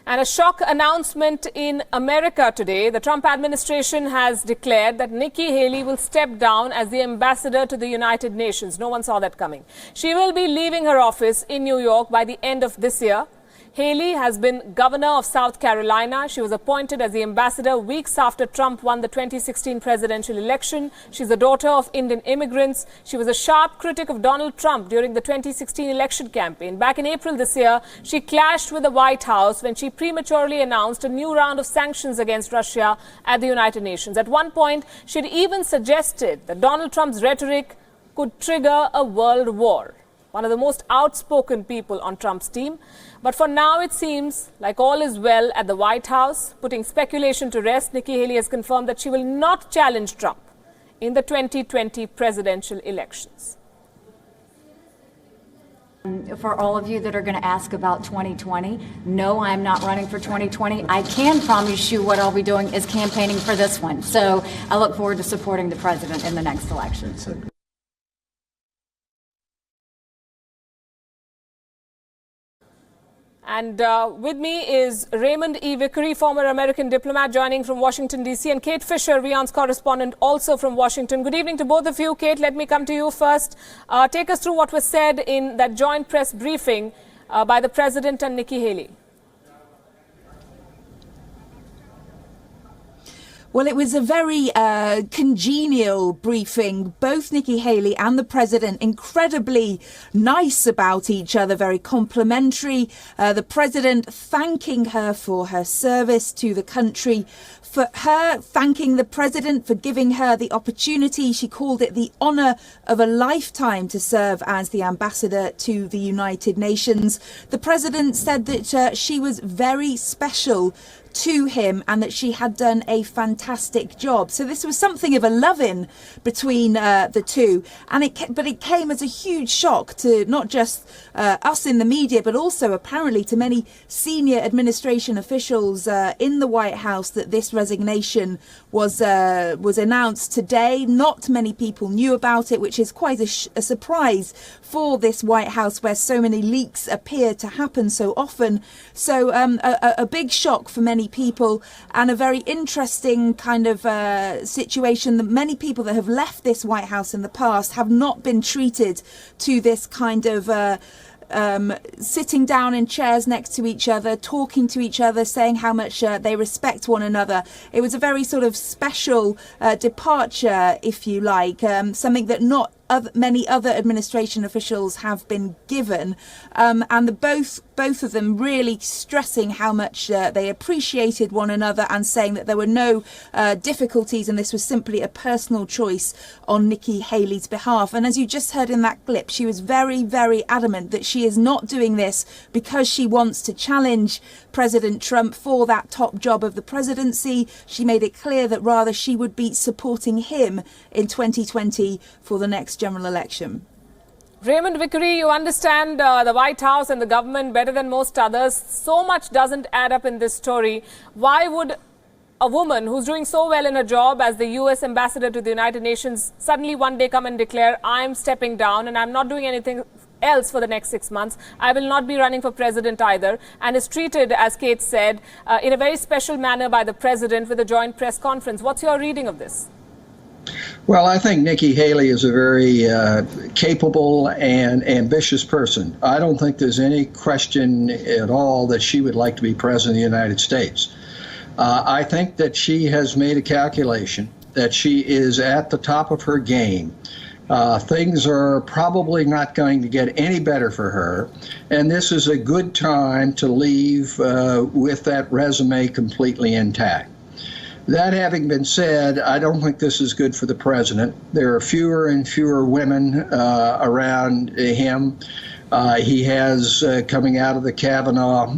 And a shock announcement in America today. The Trump administration has declared that Nikki Haley will step down as the ambassador to the United Nations. No one saw that coming. She will be leaving her office in New York by the end of this year. Haley has been governor of South Carolina. She was appointed as the ambassador weeks after Trump won the 2016 presidential election. She's the daughter of Indian immigrants. She was a sharp critic of Donald Trump during the 2016 election campaign. Back in April this year, she clashed with the White House when she prematurely announced a new round of sanctions against Russia at the United Nations. At one point, she'd even suggested that Donald Trump's rhetoric could trigger a world war. One of the most outspoken people on Trump's team. But for now, it seems like all is well at the White House. Putting speculation to rest, Nikki Haley has confirmed that she will not challenge Trump in the 2020 presidential elections. For all of you that are going to ask about 2020, no, I'm not running for 2020. I can promise you what I'll be doing is campaigning for this one. So I look forward to supporting the president in the next elections. And with me is Raymond E. Vickery, former American diplomat, joining from Washington, D.C., and Kate Fisher, Wion's correspondent, also from Washington. Good evening to both of you. Kate, let me come to you first. Take us through what was said in that joint press briefing by the president and Nikki Haley. Well, it was a very congenial briefing. Both Nikki Haley and the president incredibly nice about each other, very complimentary. The president thanking her for her service to the country, for her thanking the president for giving her the opportunity. She called it the honour of a lifetime to serve as the ambassador to the United Nations. The president said that she was very special to him and that she had done a fantastic job. So this was something of a love-in between the two, and it came as a huge shock to not just us in the media, but also apparently to many senior administration officials in the White House that this resignation was announced today. Not many people knew about it, which is quite a surprise for this White House where so many leaks appear to happen so often. So a big shock for many people, and a very interesting kind of situation that many people that have left this White House in the past have not been treated to this kind of sitting down in chairs next to each other, talking to each other, saying how much they respect one another. It was a very sort of special departure, if you like, something that not many other administration officials have been given, and both of them really stressing how much they appreciated one another and saying that there were no difficulties and this was simply a personal choice on Nikki Haley's behalf. And as you just heard in that clip, she was very, very adamant that she is not doing this because she wants to challenge President Trump for that top job of the presidency. She made it clear that rather she would be supporting him in 2020 for the next general election. Raymond Vickery, you understand the White House and the government better than most others. So much doesn't add up in this story. Why would a woman who's doing so well in her job as the US ambassador to the United Nations suddenly one day come and declare, I'm stepping down and I'm not doing anything else for the next 6 months. I will not be running for president either, and is treated, as Kate said, in a very special manner by the president with a joint press conference. What's your reading of this? Well, I think Nikki Haley is a very capable and ambitious person. I don't think there's any question at all that she would like to be president of the United States. I think that she has made a calculation that she is at the top of her game. Things are probably not going to get any better for her, and this is a good time to leave with that resume completely intact. That having been said, I don't think this is good for the president. There are fewer and fewer women around him. He has, coming out of the Kavanaugh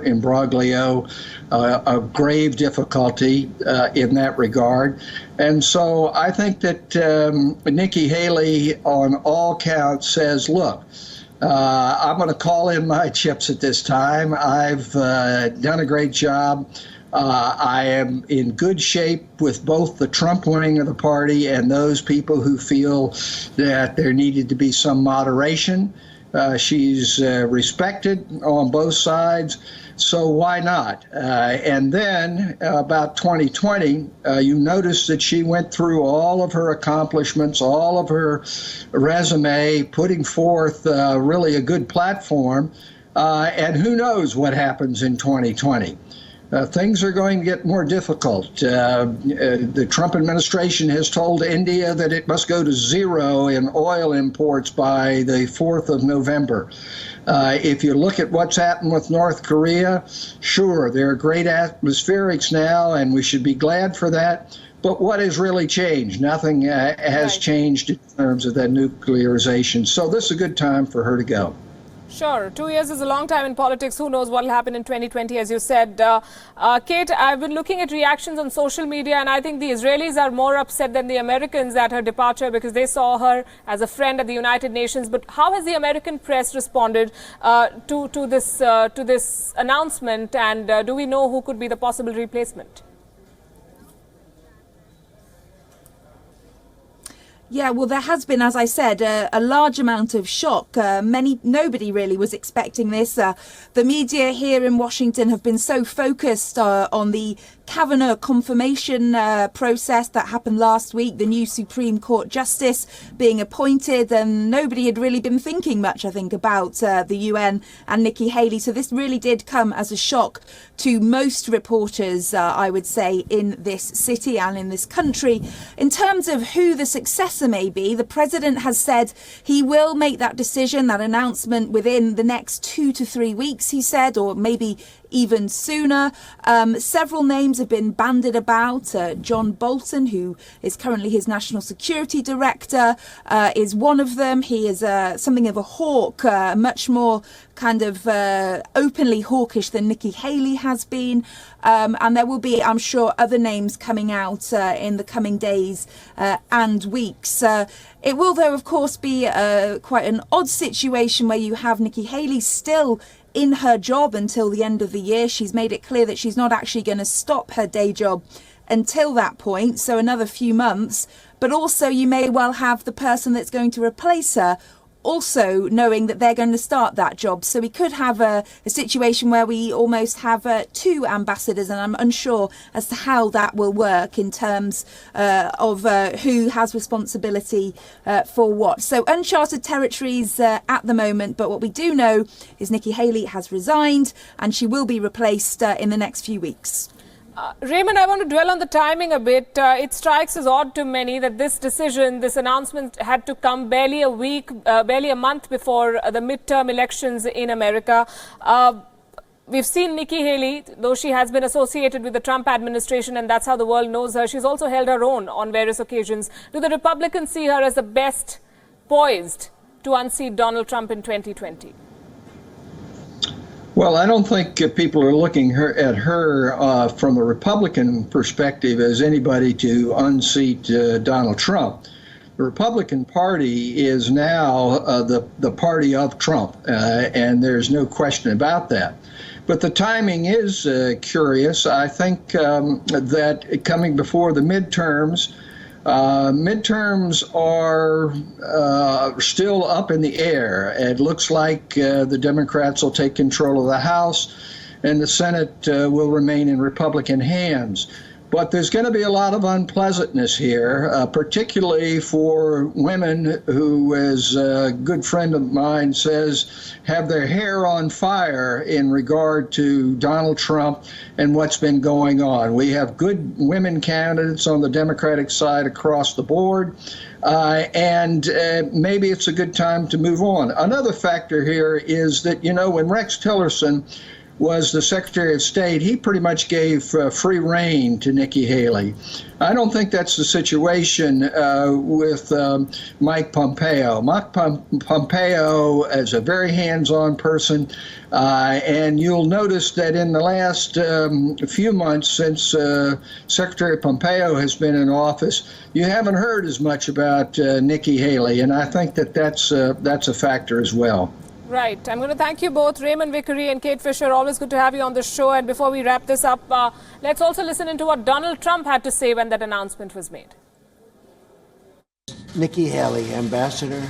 imbroglio, a grave difficulty in that regard. And so I think that Nikki Haley, on all counts, says, look, I'm going to call in my chips at this time. I've done a great job. I am in good shape with both the Trump wing of the party and those people who feel that there needed to be some moderation. She's respected on both sides, so why not? And then about 2020, you notice that she went through all of her accomplishments, all of her resume, putting forth really a good platform. And who knows what happens in 2020? Things are going to get more difficult. The Trump administration has told India that it must go to zero in oil imports by the 4th of November. If you look at what's happened with North Korea, sure, there are great atmospherics now, and we should be glad for that. But what has really changed? Nothing has changed in terms of that nuclearization. So this is a good time for her to go. Sure. 2 years is a long time in politics. Who knows what will happen in 2020, as you said. Kate, I've been looking at reactions on social media, and I think the Israelis are more upset than the Americans at her departure because they saw her as a friend at the United Nations. But how has the American press responded to this announcement, and do we know who could be the possible replacement? Yeah, well, there has been, as I said, a large amount of shock. Nobody really was expecting this. The media here in Washington have been so focused on the Kavanaugh confirmation process that happened last week, the new Supreme Court Justice being appointed, and nobody had really been thinking much, I think, about the UN and Nikki Haley. So this really did come as a shock to most reporters, I would say, in this city and in this country. In terms of who the successor may be, the president has said he will make that decision, that announcement, within the next 2 to 3 weeks, he said, or maybe even sooner. Several names have been bandied about. John Bolton, who is currently his national security director, is one of them. He is something of a hawk, much more kind of openly hawkish than Nikki Haley has been. And there will be, I'm sure, other names coming out in the coming days and weeks. It will, though, of course, be quite an odd situation where you have Nikki Haley still in her job until the end of the year. She's made it clear that she's not actually going to stop her day job until that point, so another few months. But also you may well have the person that's going to replace her also knowing that they're going to start that job. So we could have a situation where we almost have two ambassadors, and I'm unsure as to how that will work in terms of who has responsibility for what. So uncharted territories at the moment, but what we do know is Nikki Haley has resigned and she will be replaced in the next few weeks. Raymond, I want to dwell on the timing a bit. It strikes as odd to many that this decision, this announcement had to come barely a month before the midterm elections in America. We've seen Nikki Haley, though she has been associated with the Trump administration and that's how the world knows her, she's also held her own on various occasions. Do the Republicans see her as the best poised to unseat Donald Trump in 2020? Well, I don't think people are looking at her from a Republican perspective as anybody to unseat Donald Trump. The Republican Party is now the party of Trump, and there's no question about that. But the timing is curious. I think that coming before the midterms, midterms are still up in the air. It looks like the Democrats will take control of the House and the Senate will remain in Republican hands. But there's going to be a lot of unpleasantness here, particularly for women who, as a good friend of mine says, have their hair on fire in regard to Donald Trump and what's been going on. We have good women candidates on the Democratic side across the board, and maybe it's a good time to move on. Another factor here is that, you know, when Rex Tillerson was the Secretary of State, he pretty much gave free rein to Nikki Haley. I don't think that's the situation with Mike Pompeo. Mike Pompeo is a very hands-on person, and you'll notice that in the last few months since Secretary Pompeo has been in office, you haven't heard as much about Nikki Haley, and I think that that's a factor as well. Right. I'm going to thank you both, Raymond Vickery and Kate Fisher. Always good to have you on the show. And before we wrap this up, let's also listen into what Donald Trump had to say when that announcement was made. Nikki Haley, Ambassador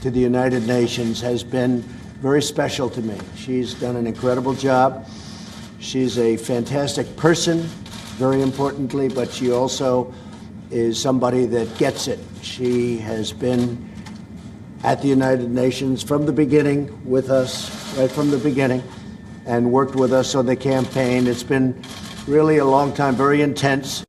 to the United Nations has been very special to me. She's done an incredible job. She's a fantastic person, very importantly, but she also is somebody that gets it. She has been at the United Nations from the beginning with us, right from the beginning, and worked with us on the campaign. It's been really a long time, very intense.